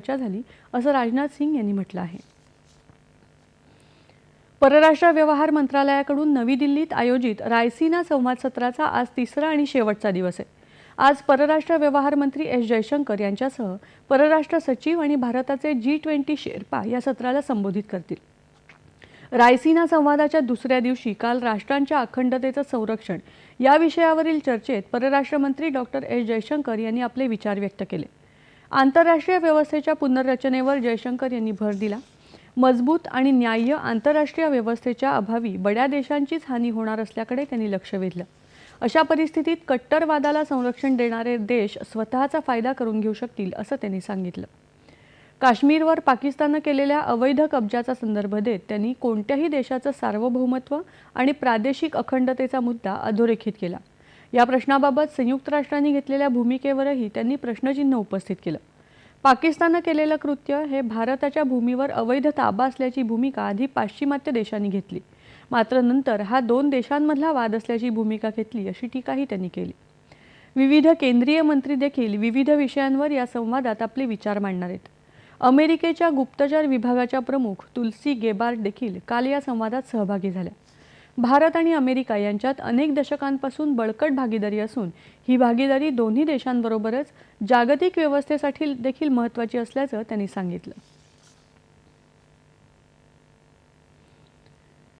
चर्चा झाली असं राजनाथ सिंग यांनी म्हटलं आहे। परराष्ट्र व्यवहार मंत्रालयाकडून नवी दिल्लीत आयोजित रायसीना संवाद सत्राचा आज तिसरा आणि शेवटचा दिवस आहे। आज परराष्ट्र व्यवहार मंत्री एस जयशंकर यांच्यासह परराष्ट्र सचिव आणि भारताचे G20 शेर्पा या सत्राला संबोधित करतील। रायसीना संवादाच्या दुसऱ्या दिवशी काल राष्ट्रांच्या अखंडतेचं संरक्षण या विषयावरील चर्चेत परराष्ट्र मंत्री डॉक्टर एस जयशंकर यांनी आपले विचार व्यक्त केले। आंतरराष्ट्रीय व्यवस्थेच्या पुनर्रचनेवर जयशंकर यांनी भर दिला। मजबूत आणि न्याय्य आंतरराष्ट्रीय व्यवस्थेच्या अभावी बड्या देशांचीच हानी होणार असल्याकडे त्यांनी लक्ष वेधलं। अशा परिस्थितीत कट्टरवादाला संरक्षण देणारे देश स्वतःचा फायदा करून घेऊ शकतील असं त्यांनी सांगितलं। काश्मीरवर पाकिस्तानने केलेल्या अवैध कब्जाचा संदर्भ देत त्यांनी कोणत्याही देशाचं सार्वभौमत्व आणि प्रादेशिक अखंडतेचा मुद्दा अधोरेखित केला। या प्रश्नाबाबत संयुक्त राष्ट्रांनी घेतलेल्या भूमिकेवरही त्यांनी प्रश्नचिन्ह उपस्थित केलं। पाकिस्तानने केलेलं कृत्य हे भारताच्या भूमीवर अवैध ताबा असल्याची भूमिका आधी पाश्चिमात्य देशांनी घेतली, मात्र नंतर हा दोन देशांमधला वाद असल्याची भूमिका घेतली अशी टीकाही त्यांनी केली। विविध केंद्रीय मंत्री देखील विविध विषयांवर या संवादात आपले विचार मांडणार आहेत। अमेरिकेच्या गुप्तचर विभागाच्या प्रमुख तुलसी गेबार्ड देखील काल या संवादात सहभागी झाल्या। भारत आणि अमेरिका यांच्यात अनेक दशकांपासून बळकट भागीदारी असून ही भागीदारी दोन्ही देशांबरोबरच जागतिक व्यवस्थेसाठी देखील महत्त्वाची असल्याचं त्यांनी सांगितलं।